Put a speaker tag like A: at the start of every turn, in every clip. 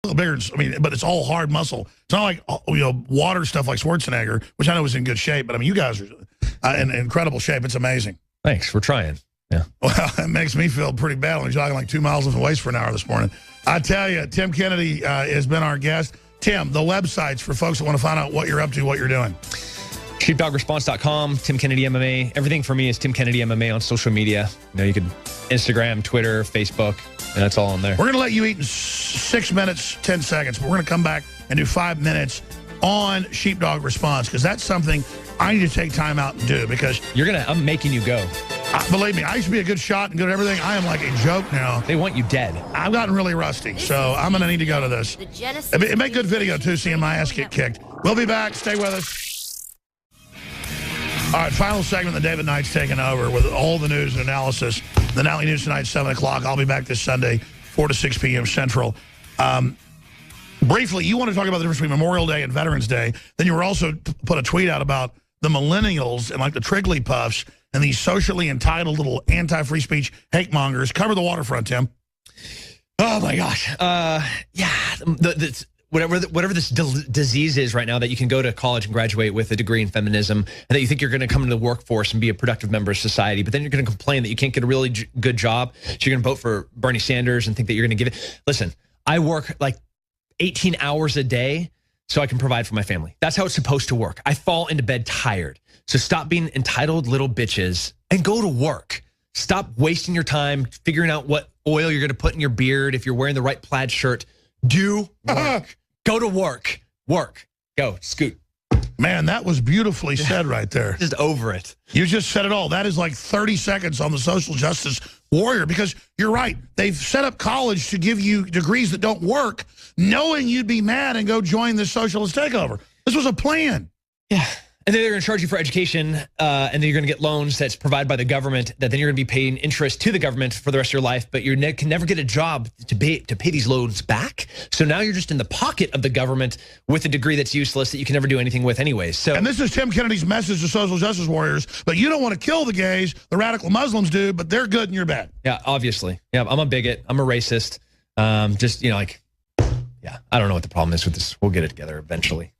A: little bigger. I mean, but it's all hard muscle. It's not like water stuff like Schwarzenegger, which I know is in good shape. But I mean, you guys are in incredible shape. It's amazing.
B: Thanks. We're trying. Yeah.
A: Well, it makes me feel pretty bad. I'm jogging like 2 miles off the waist for an hour this morning. I tell you, Tim Kennedy has been our guest. Tim, the websites for folks that want to find out what you're up to, what you're doing.
B: Sheepdogresponse.com, Tim Kennedy MMA. Everything for me is Tim Kennedy MMA on social media. You can Instagram, Twitter, Facebook. That's all on there.
A: We're going to let you eat in 6 minutes, 10 seconds. But we're going to come back and do 5 minutes on Sheepdog Response because that's something I need to take time out and do because
B: I'm making you go.
A: Believe me, I used to be a good shot and good at everything. I am like a joke now.
B: They want you dead.
A: I've gotten really rusty, so I'm going to need to go to this. It make good video, too, seeing my ass get kicked. We'll be back. Stay with us. All right, final segment that David Knight's taking over with all the news and analysis. The Nightly News tonight, 7 o'clock. I'll be back this Sunday, 4 to 6 p.m. Central. Briefly, you want to talk about the difference between Memorial Day and Veterans Day. Then you were also put a tweet out about the millennials and like the Triggly Puffs and these socially entitled little anti-free speech hate mongers. Cover the waterfront, Tim.
B: Oh, my gosh. Yeah, whatever this disease is right now, that you can go to college and graduate with a degree in feminism, and that you think you're going to come into the workforce and be a productive member of society, but then you're going to complain that you can't get a really good job, so you're going to vote for Bernie Sanders and think that you're going to give it. Listen, I work like 18 hours a day so I can provide for my family. That's how it's supposed to work. I fall into bed tired. So stop being entitled little bitches and go to work. Stop wasting your time figuring out what oil you're going to put in your beard if you're wearing the right plaid shirt. Do work. Go to work. Work. Go. Scoot.
A: Man, that was beautifully said right there.
B: Just over it.
A: You just said it all. That is like 30 seconds on the social justice warrior because you're right. They've set up college to give you degrees that don't work, knowing you'd be mad and go join this socialist takeover. This was a plan.
B: Yeah. And then they're going to charge you for education, and then you're going to get loans that's provided by the government, that then you're going to be paying interest to the government for the rest of your life, but you can never get a job to pay these loans back. So now you're just in the pocket of the government with a degree that's useless that you can never do anything with anyways. So,
A: and this is Tim Kennedy's message to social justice warriors, but you don't want to kill the gays, the radical Muslims do, but they're good and you're bad.
B: Yeah, obviously. Yeah, I'm a bigot. I'm a racist. I don't know what the problem is with this. We'll get it together eventually.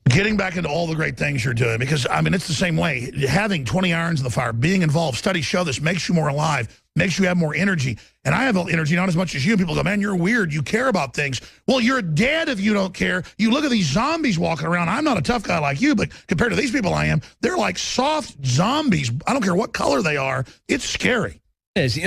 A: Getting back into all the great things you're doing, because, I mean, it's the same way. Having 20 irons in the fire, being involved, studies show this makes you more alive, makes you have more energy. And I have energy, not as much as you. People go, man, you're weird. You care about things. Well, you're dead if you don't care. You look at these zombies walking around. I'm not a tough guy like you, but compared to these people I am, they're like soft zombies. I don't care what color they are. It's scary.
B: It is.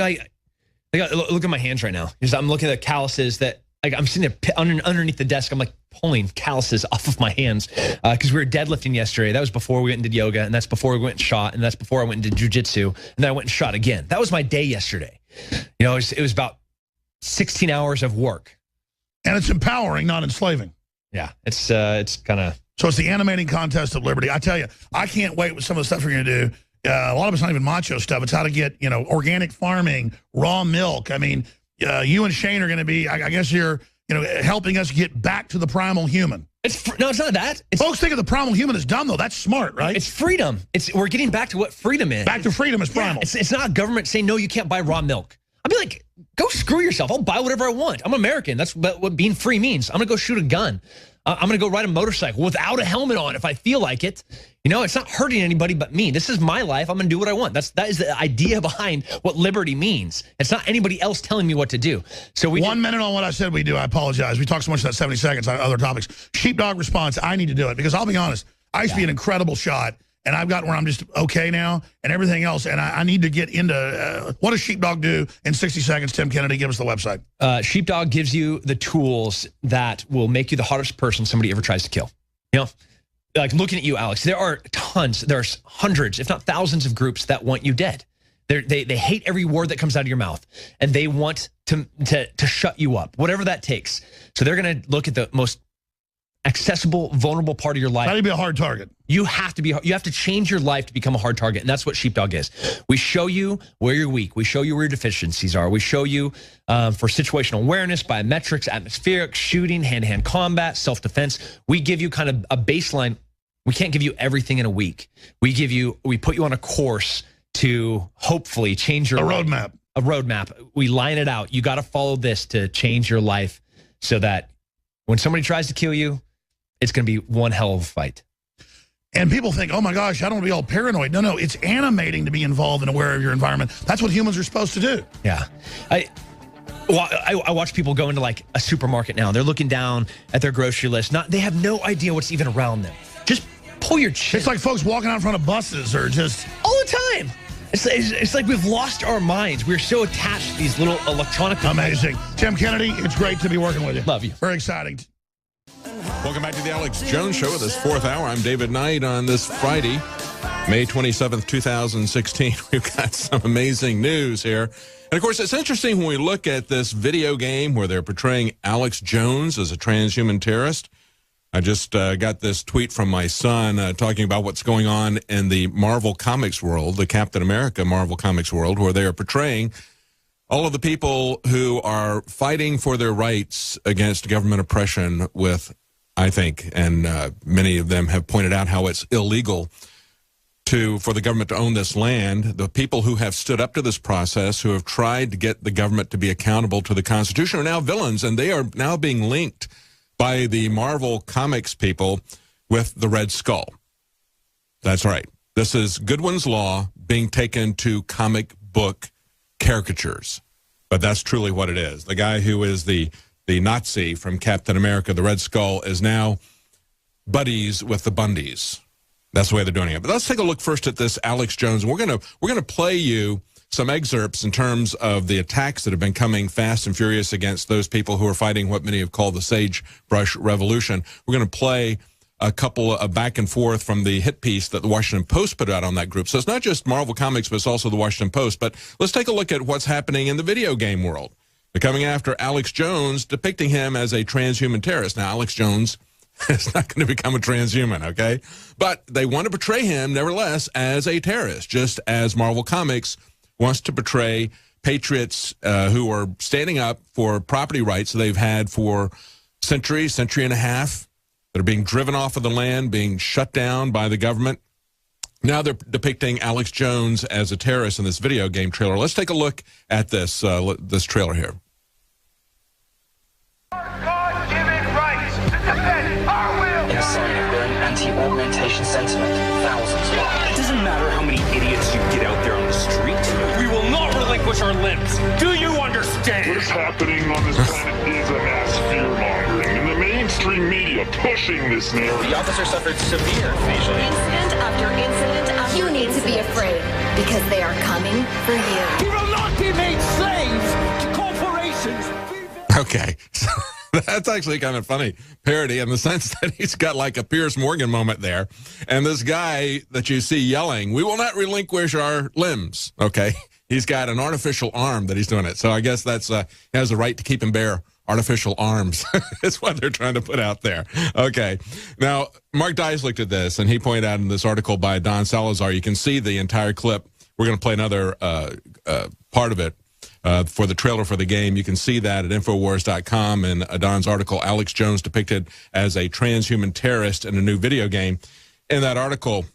B: Look at my hands right now. I'm looking at the calluses that, like, I'm sitting there underneath the desk. I'm like pulling calluses off of my hands because we were deadlifting yesterday. That was before we went and did yoga, and that's before we went and shot, and that's before I went and did jujitsu, and then I went and shot again. That was my day yesterday. It was about 16 hours of work.
A: And it's empowering, not enslaving.
B: Yeah, it's kind of.
A: So it's the animating contest of liberty. I tell you, I can't wait with some of the stuff you're going to do. A lot of it's not even macho stuff. It's how to get, organic farming, raw milk. I mean, you and Shane are going to be, I guess you're, helping us get back to the primal human.
B: No, it's not that.
A: Folks think of the primal human as dumb, though. That's smart, right?
B: It's freedom. We're getting back to what freedom is.
A: Back to freedom is primal.
B: It's not government saying, no, you can't buy raw milk. I'd be like, go screw yourself. I'll buy whatever I want. I'm American. That's what being free means. I'm going to go shoot a gun. I'm going to go ride a motorcycle without a helmet on if I feel like it. It's not hurting anybody but me. This is my life. I'm going to do what I want. That is the idea behind what liberty means. It's not anybody else telling me what to do. So
A: 1 minute on what I said we do. I apologize. We talked so much about 70 seconds on other topics. Sheepdog Response. I need to do it because I'll be honest. I used to be an incredible shot, and I've gotten where I'm just okay now and everything else. And I need to get into what does Sheepdog do in 60 seconds? Tim Kennedy, give us the website.
B: Sheepdog gives you the tools that will make you the hottest person somebody ever tries to kill. Like looking at you, Alex, there are tons, there's hundreds, if not thousands of groups that want you dead. They hate every word that comes out of your mouth, and they want to shut you up, whatever that takes. So they're going to look at the most accessible, vulnerable part of your life.
A: How do you be a hard target?
B: You have to change your life to become a hard target, and that's what Sheepdog is. We show you where you're weak. We show you where your deficiencies are. We show you for situational awareness, biometrics, atmospheric, shooting, hand-to-hand combat, self-defense. We give you kind of a baseline. We can't give you everything in a week. We put you on a course to hopefully change your life.
A: Roadmap.
B: A roadmap. We line it out. You got to follow this to change your life so that When somebody tries to kill you, it's going to be one hell of a fight.
A: And people think, oh my gosh, I don't want to be all paranoid. No, it's animating to be involved and aware of your environment. That's what humans are supposed to do.
B: Yeah. I watch people go into like a supermarket now. They're looking down at their grocery list. They have no idea what's even around them. Just pull your chin.
A: It's like folks walking out in front of buses or just...
B: all the time. It's like we've lost our minds. We're so attached to these little electronic...
A: Amazing. Tim Kennedy, it's great to be working with you.
B: Love you.
A: Very exciting.
C: Welcome back to the Alex Jones Show, this fourth hour. I'm David Knight on this Friday, May 27th, 2016. We've got some amazing news here. And, of course, it's interesting when we look at this video game where they're portraying Alex Jones as a transhuman terrorist. I just got this tweet from my son talking about what's going on in the Marvel Comics world, the Captain America Marvel Comics world, where they are portraying all of the people who are fighting for their rights against government oppression with, I think, and many of them have pointed out how it's illegal for the government to own this land. The people who have stood up to this process, who have tried to get the government to be accountable to the Constitution, are now villains, and they are now being linked by the Marvel Comics people with the Red Skull. That's right. This is Goodwin's Law being taken to comic book caricatures. But that's truly what it is. The guy who is the Nazi from Captain America, the Red Skull, is now buddies with the Bundys. That's the way they're doing it. But let's take a look first at this Alex Jones. We're gonna play you some excerpts in terms of the attacks that have been coming fast and furious against those people who are fighting what many have called the sagebrush revolution. We're going to play a couple of back and forth from the hit piece that the Washington Post put out on that group. So it's not just Marvel Comics, but it's also the Washington Post. But let's take a look at what's happening in the video game world. They're coming after Alex Jones, depicting him as a transhuman terrorist. Now, Alex Jones is not going to become a transhuman, okay? But they want to portray him, nevertheless, as a terrorist, just as Marvel Comics wants to portray patriots who are standing up for property rights they've had for century and a half, that are being driven off of the land, being shut down by the government. Now they're depicting Alex Jones as a terrorist in this video game trailer. Let's take a look at this this trailer here.
D: God-given rights to defend our will.
E: In a sign of their anti-augmentation sentiment, thousands are.
F: It doesn't matter how many idiots you get out there on the street. We will not relinquish our limbs. Do you understand?
G: What's happening on this planet is a mass fear-mongering, and the mainstream media pushing this narrative.
E: The officer suffered severe facial
H: Incident after incident after you need to be afraid because they are coming for you.
F: We will not be made slaves to corporations.
C: Okay, so that's actually kind of funny parody in the sense that he's got like a Piers Morgan moment there. And this guy that you see yelling, we will not relinquish our limbs, okay? He's got an artificial arm that he's doing it. So I guess that's he has the right to keep and bear artificial arms. That's what they're trying to put out there. Okay. Now, Mark Dice looked at this, and he pointed out in this article by Don Salazar, you can see the entire clip. We're going to play another part of it. For the trailer for the game. You can see that at Infowars.com in Don's article, Alex Jones depicted as a transhuman terrorist in a new video game. In that article,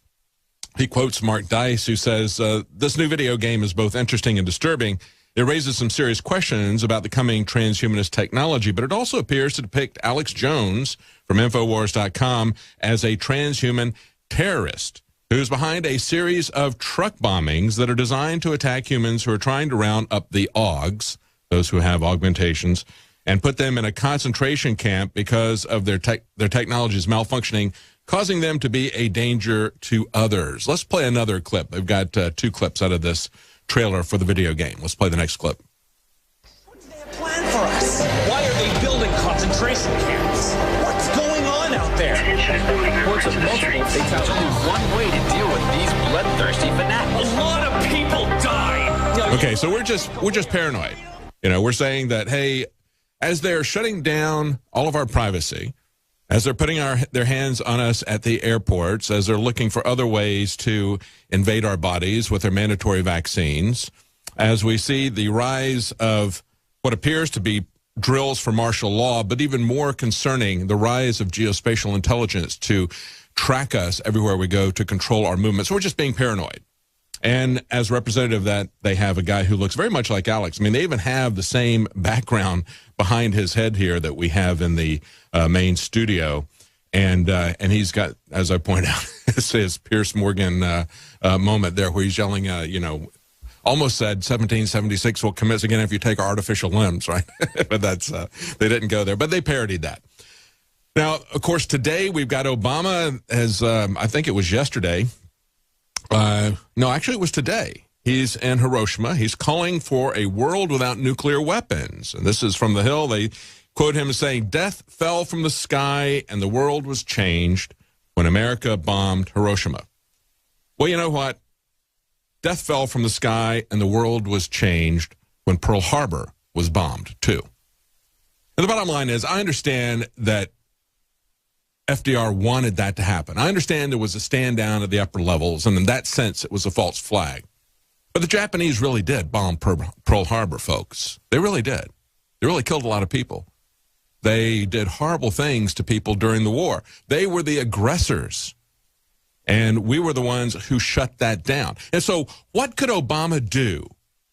C: he quotes Mark Dice, who says, this new video game is both interesting and disturbing. It raises some serious questions about the coming transhumanist technology, but it also appears to depict Alex Jones from Infowars.com as a transhuman terrorist who's behind a series of truck bombings that are designed to attack humans who are trying to round up the AUGs, those who have augmentations, and put them in a concentration camp because of their technology's malfunctioning, causing them to be a danger to others. Let's play another clip. They've got two clips out of this trailer for the video game. Let's play the next clip.
F: What's their plan for us? Why are they building concentration camps? What's going on out there?
E: reports of multiple fatalities. Only one way to deal with these bloodthirsty fanatics.
F: A lot of people died.
C: Okay, so we're just paranoid. You know, we're saying that, hey, as they're shutting down all of our privacy, as they're putting their hands on us at the airports, as they're looking for other ways to invade our bodies with their mandatory vaccines, as we see the rise of what appears to be drills for martial law, but even more concerning, the rise of geospatial intelligence to track us everywhere we go, to control our movements. We're just being paranoid. And as representative of that, they have a guy who looks very much like Alex. I mean, they even have the same background behind his head here that we have in the main studio. And he's got, as I point out, his Pierce Morgan moment there where he's yelling, almost said 1776 will commence again if you take our artificial limbs, right? But that's, they didn't go there, but they parodied that. Now, of course, today we've got Obama, as I think it was yesterday. No, actually it was today. He's in Hiroshima. He's calling for a world without nuclear weapons. And this is from The Hill. They quote him as saying, "Death fell from the sky and the world was changed when America bombed Hiroshima." Well, you know what? Death fell from the sky and the world was changed when Pearl Harbor was bombed, too. And the bottom line is, I understand that FDR wanted that to happen. I understand there was a stand down at the upper levels, and in that sense, it was a false flag. But the Japanese really did bomb Pearl Harbor, folks. They really did. They really killed a lot of people. They did horrible things to people during the war. They were the aggressors, and we were the ones who shut that down. And so what could Obama do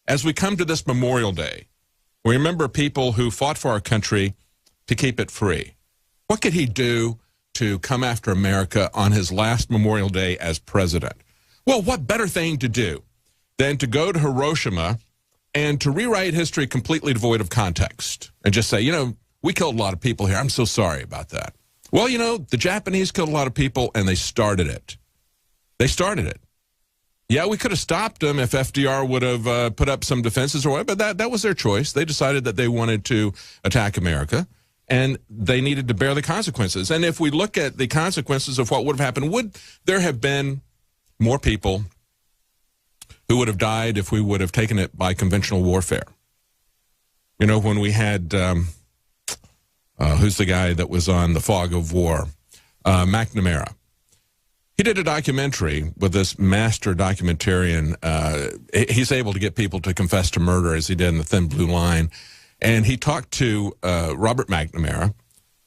C: as we come to this Memorial Day? We remember people who fought for our country to keep it free. What could he do to come after America on his last Memorial Day as president? Well, what better thing to do than to go to Hiroshima and to rewrite history completely devoid of context and just say, we killed a lot of people here. I'm so sorry about that. Well, the Japanese killed a lot of people and they started it. They started it. Yeah, we could have stopped them if FDR would have put up some defenses or whatever, but that was their choice. They decided that they wanted to attack America. And they needed to bear the consequences. And if we look at the consequences of what would have happened, would there have been more people who would have died if we would have taken it by conventional warfare? When we had, who's the guy that was on The Fog of War? McNamara. He did a documentary with this master documentarian. He's able to get people to confess to murder, as he did in The Thin Blue Line. And he talked to Robert McNamara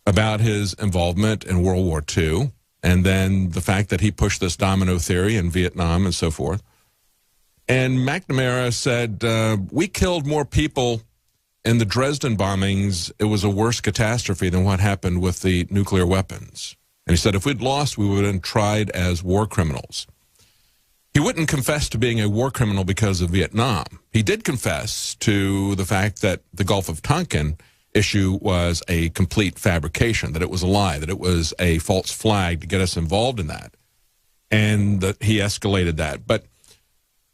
C: about his involvement in World War II and then the fact that he pushed this domino theory in Vietnam and so forth. And McNamara said, we killed more people in the Dresden bombings. It was a worse catastrophe than what happened with the nuclear weapons. And he said, if we'd lost, we would have been tried as war criminals. He wouldn't confess to being a war criminal because of Vietnam. He did confess to the fact that the Gulf of Tonkin issue was a complete fabrication, that it was a lie, that it was a false flag to get us involved in that, and that he escalated that. But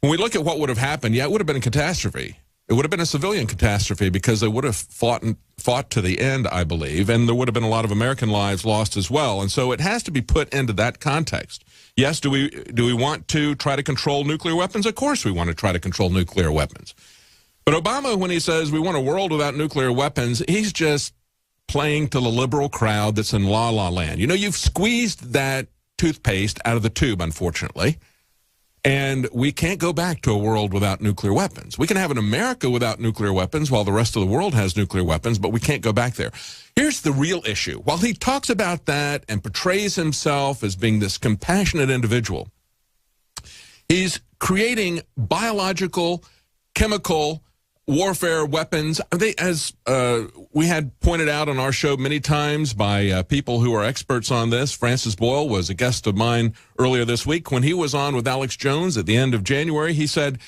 C: when we look at what would have happened, yeah, it would have been a catastrophe. It would have been a civilian catastrophe because they would have fought to the end, I believe, and there would have been a lot of American lives lost as well. And so it has to be put into that context. Yes, do we want to try to control nuclear weapons? Of course we want to try to control nuclear weapons. But Obama, when he says we want a world without nuclear weapons, he's just playing to the liberal crowd that's in la-la land. You've squeezed that toothpaste out of the tube, unfortunately. And we can't go back to a world without nuclear weapons. We can have an America without nuclear weapons while the rest of the world has nuclear weapons, but we can't go back there. Here's the real issue. While he talks about that and portrays himself as being this compassionate individual, he's creating biological, chemical warfare weapons. As we had pointed out on our show many times by people who are experts on this, Francis Boyle was a guest of mine earlier this week. When he was on with Alex Jones at the end of January, he said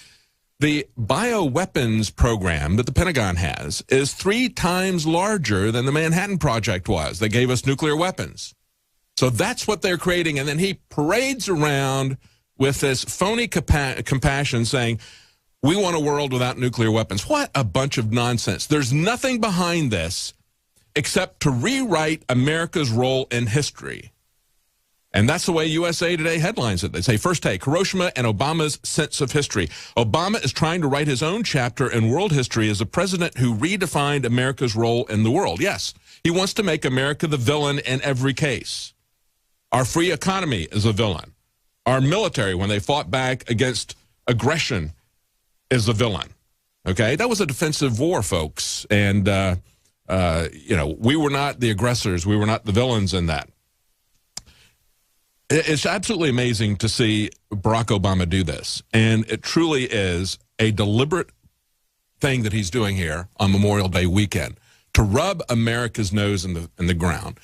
C: the bioweapons program that the Pentagon has is 3 times larger than the Manhattan Project was. They gave us nuclear weapons. So that's what they're creating. And then he parades around with this phony compassion saying, we want a world without nuclear weapons. What a bunch of nonsense. There's nothing behind this except to rewrite America's role in history. And that's the way USA Today headlines it. They say, first take, Hiroshima and Obama's sense of history. Obama is trying to write his own chapter in world history as a president who redefined America's role in the world. Yes, he wants to make America the villain in every case. Our free economy is a villain. Our military, when they fought back against aggression, is the villain. Okay, that was a defensive war, folks, and we were not the aggressors. We were not the villains in that. It's absolutely amazing to see Barack Obama do this. And it truly is a deliberate thing that he's doing here on Memorial Day weekend to rub America's nose in the ground.